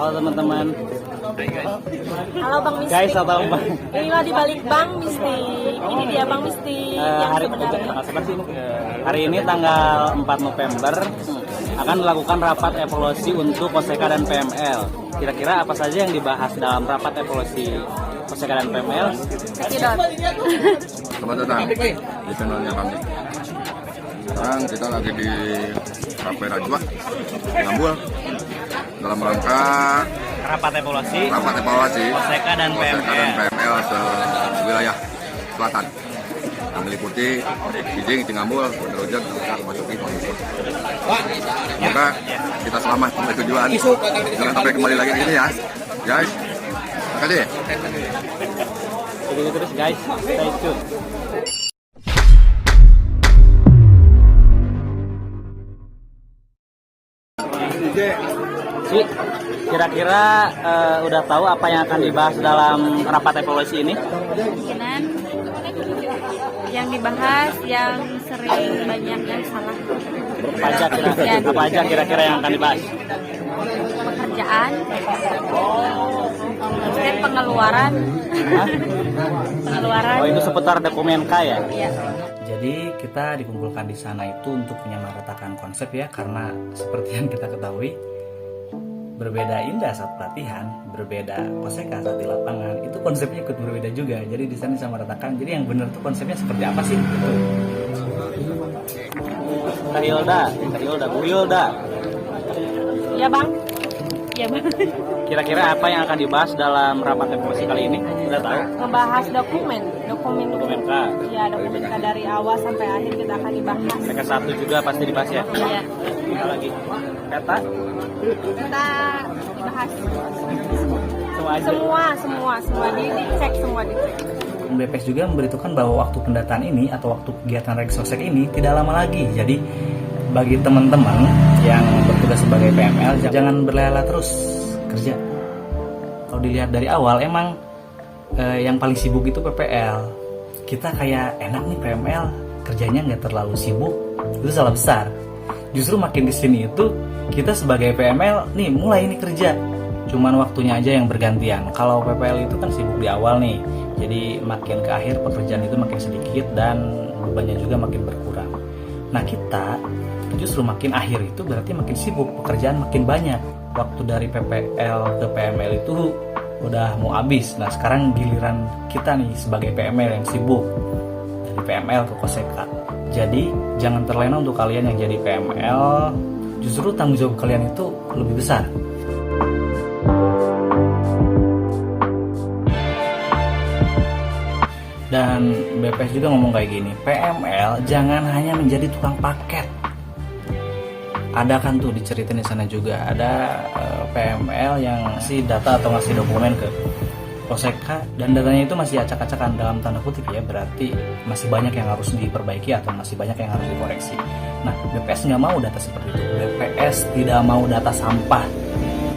Halo teman-teman. Halo Bang Mistik. Guys, halo Bang. Inilah di balik Bang Mistik. Ini dia Bang Mistik yang sebenarnya. Hari ini tanggal 4 November akan melakukan rapat evaluasi untuk Koseka dan PML. Kira-kira apa saja yang dibahas dalam rapat evaluasi Koseka dan PML? Cekidot. Selamat datang di channelnya kami. Sekarang kita lagi di Kafe Rajwa, Ngambul, dalam rangka Rapat evaluasi Koseka dan PML se-wilayah selatan yang meliputi Kijing, Cingambul, Bandarojak, Tengah, Masuki, Pangkul. Semoga kita selamat sampai tujuan. Jangan sampai kembali lagi ke sini ya, guys. Terima kasih. Begitu terus guys, stay tune. Ci, kira-kira udah tahu apa yang akan dibahas dalam rapat evaluasi ini? Kemungkinan yang dibahas yang sering banyak yang salah. Apa aja kira-kira yang akan dibahas? Pekerjaan, step pengeluaran. Oh, itu seputar dokumen K ya? Iya. Jadi kita dikumpulkan di sana itu untuk menyamaratakan konsep ya, karena seperti yang kita ketahui berbeda indah saat pelatihan, berbeda Koseka saat di lapangan, itu konsepnya ikut berbeda juga. Jadi di sana disamaratakan. Jadi yang benar tuh konsepnya seperti apa sih? Gitu. Kak Hilda, Bu Hilda. Ya Bang. Ya Bang. Kira-kira apa yang akan dibahas dalam rapat evaluasi kali ini? Udah tahu? Ngebahas dokumen Dokumen K. Ya, dokumen K dari awal sampai akhir kita akan dibahas. Mereka satu juga pasti dibahas ya? Iya. Kita lagi. Kata? Kita dibahas Semua aja. semua dicek. BPS juga memberitahukan bahwa waktu pendataan ini atau waktu kegiatan Reksosek ini tidak lama lagi. Jadi bagi teman-teman yang bertugas sebagai PML jangan berlala terus kerja. Kalau dilihat dari awal emang yang paling sibuk itu PPL. Kita kayak enak nih PML, kerjanya nggak terlalu sibuk. Itu salah besar. Justru makin di sini itu kita sebagai PML nih mulai ini kerja. Cuman waktunya aja yang bergantian. Kalau PPL itu kan sibuk di awal nih. Jadi makin ke akhir pekerjaan itu makin sedikit dan bebannya juga makin berkurang. Nah kita justru makin akhir itu berarti makin sibuk, pekerjaan makin banyak. Waktu dari PPL ke PML itu udah mau habis. Nah sekarang giliran kita nih sebagai PML yang sibuk dari PML ke Koseka. Jadi jangan terlena untuk kalian yang jadi PML. Justru tanggung jawab kalian itu lebih besar. Dan BPS juga ngomong kayak gini, PML jangan hanya menjadi tukang paket. Ada kan tuh diceritain di sana juga, ada PML yang ngasih data atau ngasih dokumen ke Koseka dan datanya itu masih acak-acakan dalam tanda kutip ya, berarti masih banyak yang harus diperbaiki atau masih banyak yang harus dikoreksi. Nah, BPS nggak mau data seperti itu. BPS tidak mau data sampah.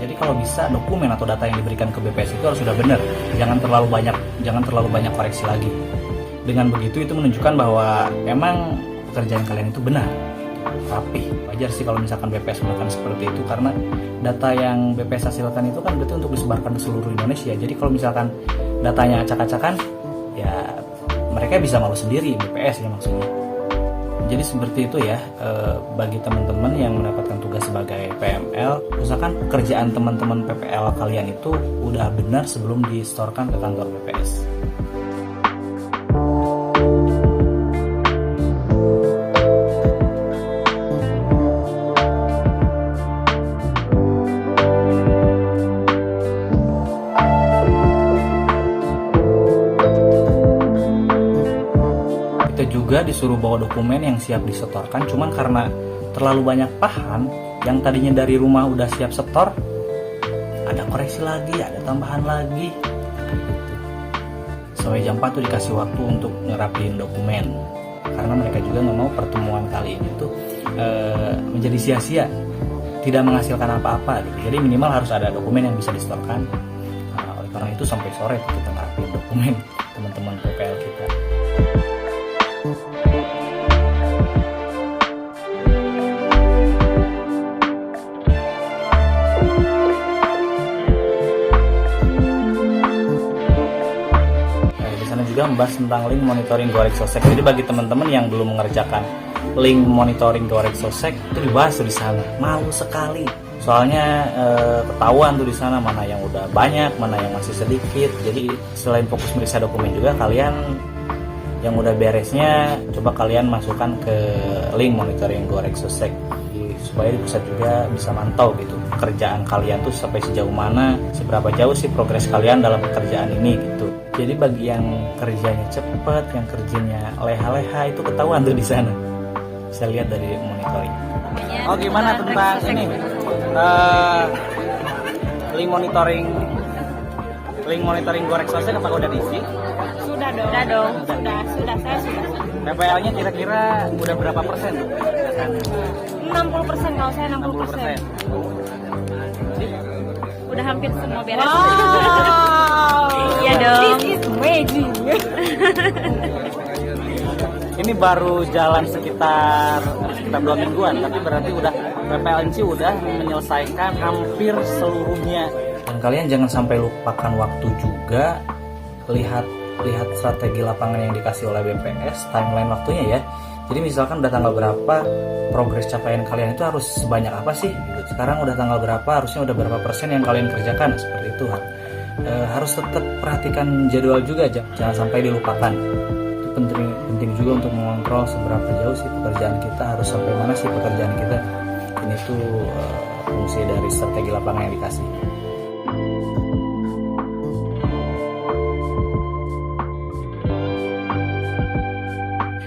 Jadi kalau bisa dokumen atau data yang diberikan ke BPS itu harus sudah benar. Jangan terlalu banyak koreksi lagi. Dengan begitu itu menunjukkan bahwa emang pekerjaan kalian itu benar. Tapi wajar sih kalau misalkan BPS melakukan seperti itu, karena data yang BPS hasilkan itu kan berarti untuk disebarkan ke seluruh Indonesia. Jadi kalau misalkan datanya acak-acakan, ya mereka bisa malu sendiri, BPS ya maksudnya. Jadi seperti itu ya, bagi teman-teman yang mendapatkan tugas sebagai PML, usahakan pekerjaan teman-teman PPL kalian itu udah benar sebelum disetorkan ke kantor BPS. Juga disuruh bawa dokumen yang siap disetorkan, cuman karena terlalu banyak paham yang tadinya dari rumah udah siap setor, ada koreksi lagi, ada tambahan lagi gitu. Sampai jam 4 tuh dikasih waktu untuk ngerapin dokumen, karena mereka juga nggak mau pertemuan kali ini tuh menjadi sia-sia, tidak menghasilkan apa-apa gitu. Jadi minimal harus ada dokumen yang bisa disetorkan. Oleh karena itu sampai sore tuh kita ngerapin dokumen teman-teman PPL kita. juga membahas tentang link monitoring Gorex Sosek. Jadi bagi teman-teman yang belum mengerjakan link monitoring Gorex Sosek itu dibahas tuh di sana. Malu sekali. Soalnya ketahuan tuh di sana mana yang udah banyak, mana yang masih sedikit. Jadi selain fokus meriksa dokumen juga, kalian yang udah beresnya coba kalian masukkan ke link monitoring Gorex Sosek supaya di pusat juga bisa mantau gitu kerjaan kalian tuh sampai sejauh mana, seberapa jauh sih progres kalian dalam pekerjaan ini gitu. Jadi bagi yang kerjanya cepet, yang kerjanya leha-leha itu ketahuan tuh di sana. Bisa lihat dari monitoring. Oh gimana tentang ini link monitoring Gorex Sosek apakah udah diisi? Sudah dong. Sudah saya sudah. PPL-nya kira-kira udah berapa persen? 60% kalau saya 60%. Udah hampir semua beres. Iya dong. This is magic. Ini baru jalan sekitar 2 mingguan, tapi berarti udah PPLNC udah menyelesaikan hampir seluruhnya. Dan kalian jangan sampai lupakan waktu juga, lihat strategi lapangan yang dikasih oleh BPS, timeline waktunya ya. Jadi misalkan udah tanggal berapa, progres capaian kalian itu harus sebanyak apa sih? Sekarang udah tanggal berapa, harusnya udah berapa persen yang kalian kerjakan, seperti itu. Harus tetap perhatikan jadwal juga, jangan sampai dilupakan. Itu penting juga untuk mengontrol seberapa jauh sih pekerjaan kita, harus sampai mana sih pekerjaan kita. Ini tuh fungsi dari strategi lapangan yang dikasih.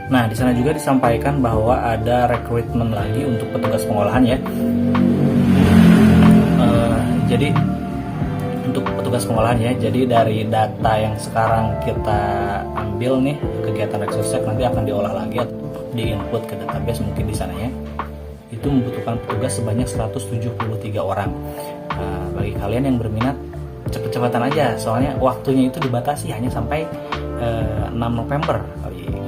Nah, di sana juga disampaikan bahwa ada rekrutmen lagi untuk petugas pengolahan ya. Jadi untuk petugas pengolahan ya. Jadi dari data yang sekarang kita ambil nih kegiatan Rexosek nanti akan diolah lagi atau diinput ke database mungkin di sana ya. Itu membutuhkan petugas sebanyak 173 orang. Bagi kalian yang berminat cepet-cepetan aja, soalnya waktunya itu dibatasi hanya sampai 6 November kali gitu.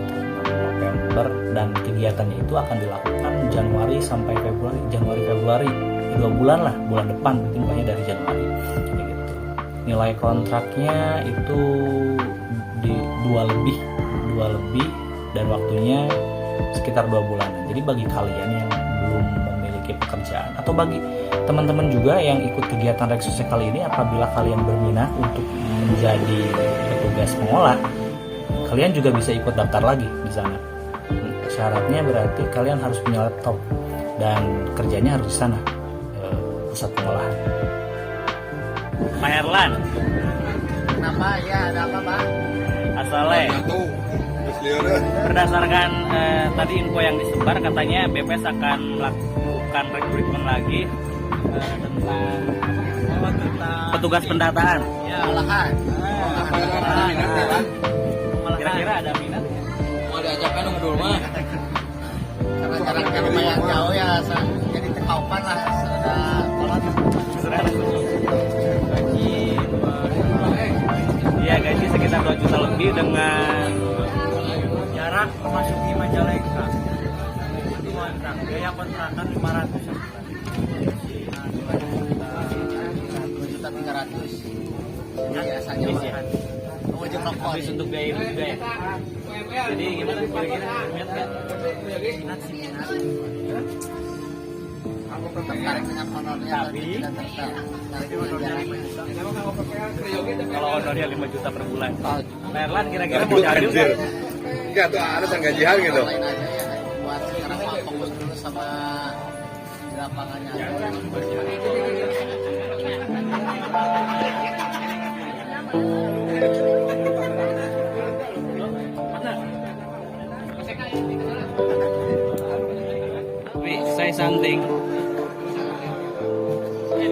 Dan kegiatannya itu akan dilakukan Januari sampai Februari 2 bulan lah, bulan depan mungkin banyak dari Januari gitu. Nilai kontraknya itu di 2 lebih dan waktunya sekitar 2 bulan. Jadi bagi kalian yang belum memiliki pekerjaan atau bagi teman-teman juga yang ikut kegiatan Rexosek kali ini, apabila kalian berminat untuk menjadi petugas pengolah, kalian juga bisa ikut daftar lagi di sana. Syaratnya berarti kalian harus punya laptop dan kerjanya harus di sana, pusat pengolahan. Pak Herlan. Kenapa? Ya, ada apa, Pak? Asalnya. Berdasarkan tadi info yang disebar, katanya BPS akan melakukan rekrutmen lagi tentang petugas pendataan. Ya, olahan. Kira-kira ada minat? Mau diajakkan dulu mah. Karena jaraknya lumayan jauh ya, jadi tekaupan lah. Iya, gaji sekitar 2 juta lebih dengan Jarak memasuki Majalengka. Kontrak, biaya kontrakan 500. 2.300.000. Ya, biasanya makan. Ujung rokok. habis untuk biaya hidup juga ya. Jadi gimana kira-kira minat nggak? Minat sih minat. Aku tertarik dengan honornya. Tapi kalau honornya 5 juta per bulan. Pak Erlan kira-kira mau cari nggak? Enggak tuh ada gajian gitu. Lain aja ya. Buat sekarang mah fokus dulu sama di lapangannya. Say something.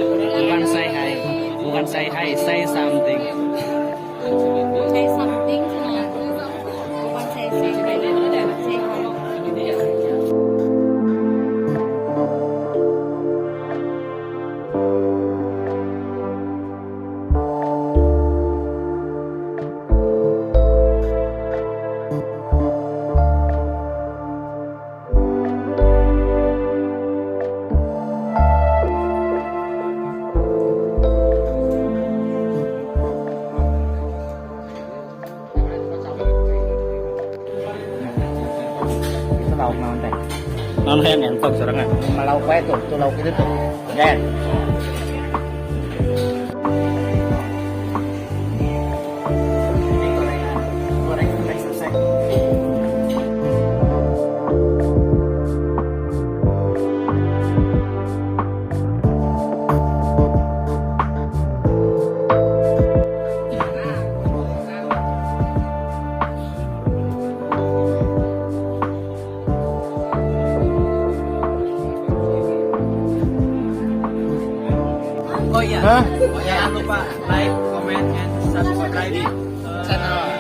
Bukan say hi, bukan say hi, say something. Say something. Bukan say Mana yang entok serangan? Lauk wae tuh lauk itu tuh. Jen. Goreng selesai. Oh iya, Hah? jangan lupa like, comment, and subscribe channel